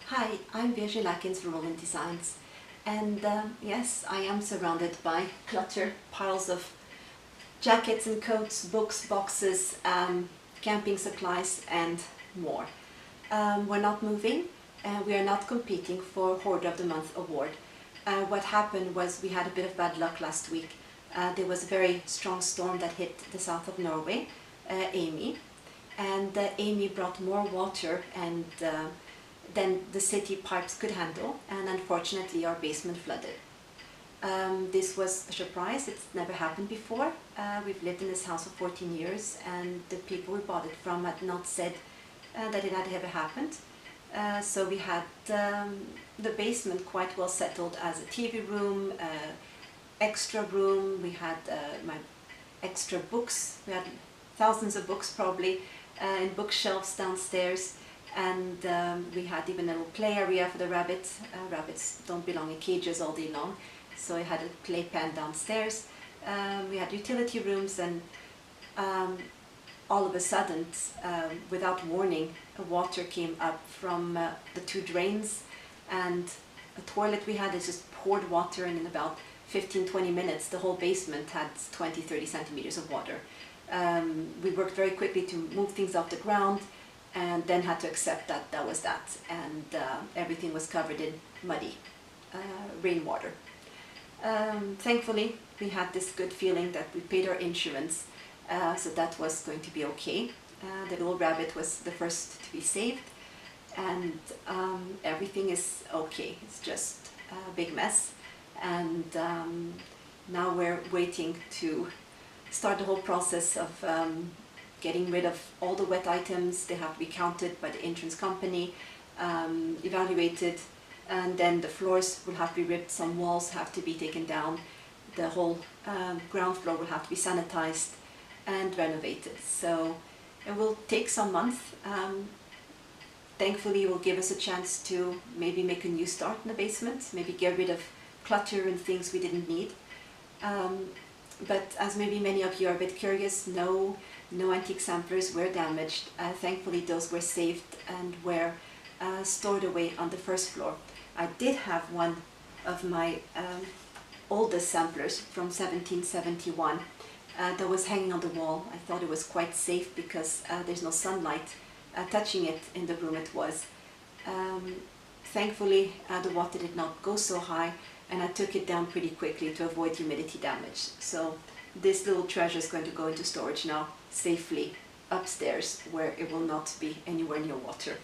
Hi, I'm Virginie Lakins from Rolling Designs, and yes, I am surrounded by clutter, piles of jackets and coats, books, boxes, camping supplies and more. We're not moving, we are not competing for Hoarder of the Month award. What happened was we had a bit of bad luck last week. There was a very strong storm that hit the south of Norway, Amy, and Amy brought more water and than the city pipes could handle, and unfortunately our basement flooded. This was a surprise. It's never happened before. We've lived in this house for 14 years and the people we bought it from had not said that it had ever happened. So we had the basement quite well settled as a TV room, extra room. We had my extra books. We had thousands of books probably in bookshelves downstairs. And we had even a little play area for the rabbits. Rabbits don't belong in cages all day long, so I had a playpen downstairs. We had utility rooms, and all of a sudden, without warning, water came up from the two drains, and a toilet we had is just poured water, and in about 15-20 minutes the whole basement had 20-30 centimeters of water. We worked very quickly to move things off the ground, and then had to accept that that was that, and everything was covered in muddy rainwater. Thankfully, we had this good feeling that we paid our insurance, so that was going to be okay. The little rabbit was the first to be saved, and everything is okay. It's just a big mess, and now we're waiting to start the whole process of getting rid of all the wet items. They have to be counted by the insurance company, evaluated, and then the floors will have to be ripped, some walls have to be taken down, the whole ground floor will have to be sanitized and renovated. So it will take some months. Thankfully it will give us a chance to maybe make a new start in the basement, maybe get rid of clutter and things we didn't need. But as maybe many of you are a bit curious, no antique samplers were damaged. Thankfully those were saved and were stored away on the first floor. I did have one of my oldest samplers from 1771 that was hanging on the wall. I thought it was quite safe because there's no sunlight touching it in the room it was. Thankfully the water did not go so high, and I took it down pretty quickly to avoid humidity damage. So this little treasure is going to go into storage now safely upstairs, where it will not be anywhere near water.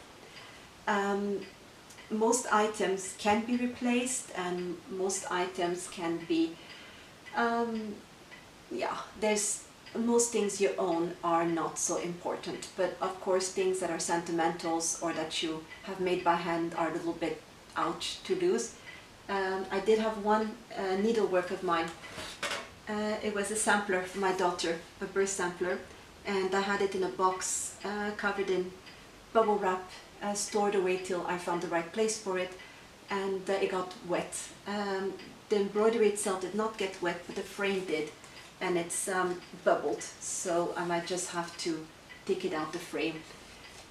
Most items can be replaced, and most items can be, most things you own are not so important, but of course things that are sentimentals or that you have made by hand are a little bit ouch to lose. I did have one needlework of mine. It was a sampler for my daughter, a birth sampler, and I had it in a box covered in bubble wrap, stored away till I found the right place for it, and it got wet. The embroidery itself did not get wet, but the frame did, and it's bubbled, so I might just have to take it out the frame.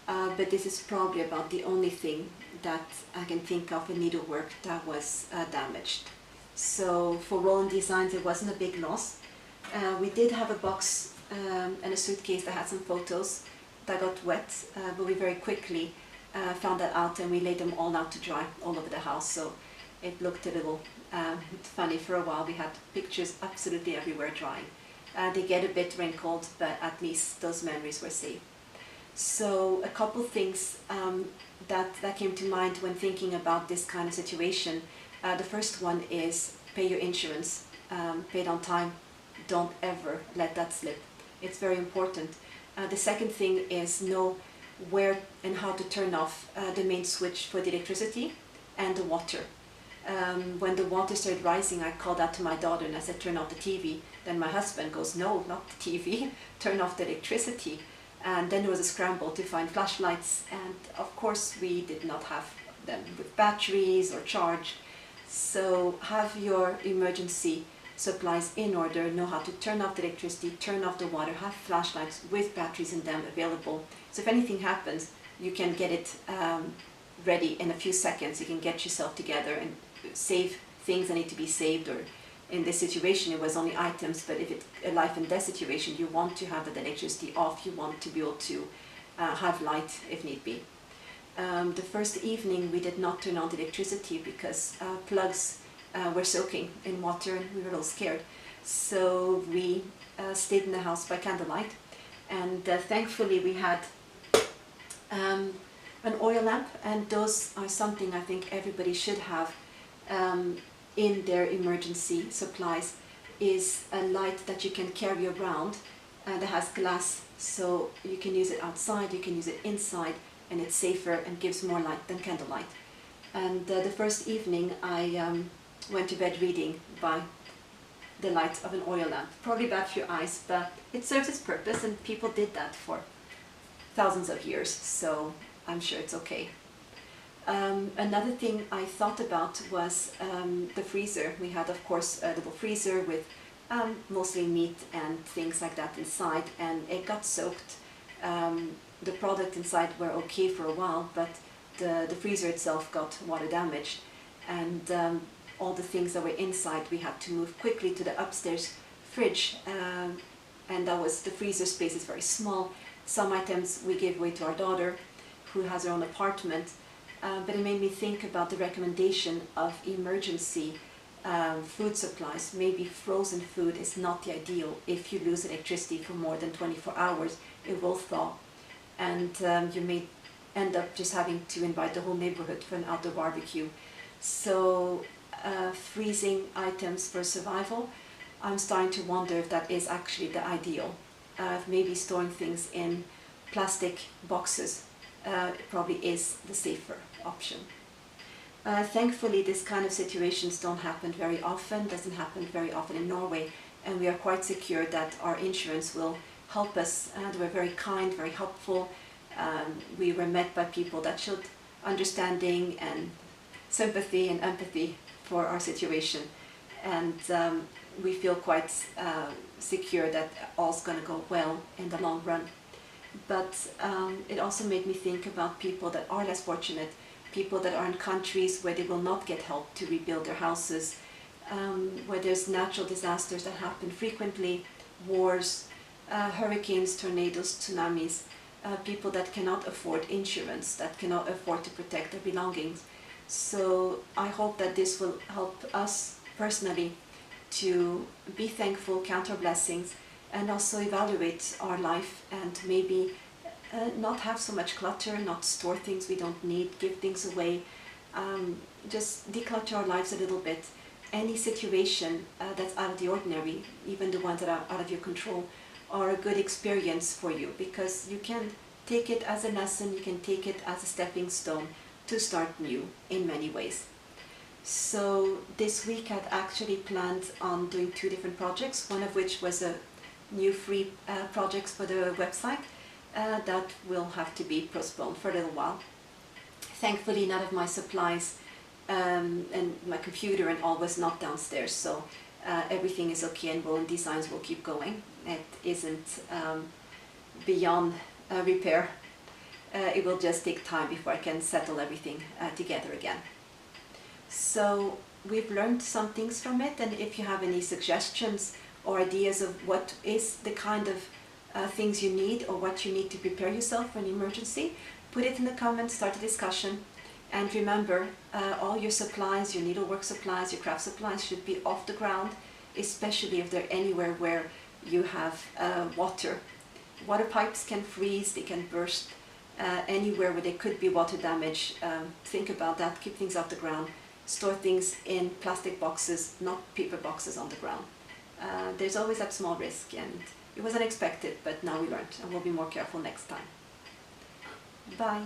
But this is probably about the only thing that I can think of in needlework that was damaged. So for Rolling Designs it wasn't a big loss. We did have a box and a suitcase that had some photos that got wet, but we very quickly found that out and we laid them all out to dry all over the house. So it looked a little funny for a while. We had pictures absolutely everywhere drying. They get a bit wrinkled, but at least those memories were safe. So a couple things that came to mind when thinking about this kind of situation. The first one is pay your insurance, pay it on time, don't ever let that slip. It's very important. The second thing is know where and how to turn off the main switch for the electricity and the water. When the water started rising, I called out to my daughter and I said, turn off the TV. Then my husband goes, no, not the TV, turn off the electricity. And then there was a scramble to find flashlights, and of course we did not have them with batteries or charge. So have your emergency supplies in order, know how to turn off the electricity, turn off the water, have flashlights with batteries in them available. So if anything happens, you can get it ready in a few seconds. You can get yourself together and save things that need to be saved, or in this situation it was only items, but if it's a life and death situation, you want to have the electricity off, you want to be able to have light if need be. The first evening we did not turn on the electricity because plugs were soaking in water and we were a little scared. So we stayed in the house by candlelight, and thankfully we had an oil lamp, and those are something I think everybody should have in their emergency supplies, is a light that you can carry around that has glass, so you can use it outside, you can use it inside, and it's safer and gives more light than candlelight. And the first evening I went to bed reading by the light of an oil lamp. Probably bad for your eyes, but it serves its purpose, and people did that for thousands of years, so I'm sure it's okay. Another thing I thought about was the freezer. We had, of course, a little freezer with mostly meat and things like that inside, and it got soaked. The product inside were okay for a while, but the freezer itself got water damaged, and all the things that were inside we had to move quickly to the upstairs fridge, and that was, the freezer space is very small. Some items we gave away to our daughter, who has her own apartment, but it made me think about the recommendation of emergency food supplies. Maybe frozen food is not the ideal. If you lose electricity for more than 24 hours, it will thaw, and you may end up just having to invite the whole neighborhood for an outdoor barbecue. So freezing items for survival, I'm starting to wonder if that is actually the ideal. Maybe storing things in plastic boxes probably is the safer option. Thankfully, this kind of situations don't happen very often, doesn't happen very often in Norway, and we are quite secure that our insurance will help us. They were very kind, very helpful. We were met by people that showed understanding and sympathy and empathy for our situation, and we feel quite secure that all's going to go well in the long run. But it also made me think about people that are less fortunate, people that are in countries where they will not get help to rebuild their houses, where there's natural disasters that happen frequently, wars, hurricanes, tornadoes, tsunamis, people that cannot afford insurance, that cannot afford to protect their belongings. So I hope that this will help us personally to be thankful, count our blessings, and also evaluate our life, and maybe not have so much clutter, not store things we don't need, give things away, just declutter our lives a little bit. Any situation that's out of the ordinary, even the ones that are out of your control, are a good experience for you, because you can take it as a lesson, you can take it as a stepping stone to start new in many ways. So this week I'd actually planned on doing 2 different projects, one of which was a new free projects for the website that will have to be postponed for a little while. Thankfully, none of my supplies and my computer and all was not downstairs, so everything is okay, and Rolling Designs will keep going. It isn't beyond repair. It will just take time before I can settle everything together again. So we've learned some things from it, and if you have any suggestions or ideas of what is the kind of things you need, or what you need to prepare yourself for an emergency, put it in the comments, start a discussion. And remember, all your supplies, your needlework supplies, your craft supplies should be off the ground, especially if they're anywhere where you have water. Water pipes can freeze, they can burst. Anywhere where there could be water damage, think about that, keep things off the ground. Store things in plastic boxes, not paper boxes on the ground. There's always that small risk, and it was unexpected, but now we learned, and we'll be more careful next time. Bye.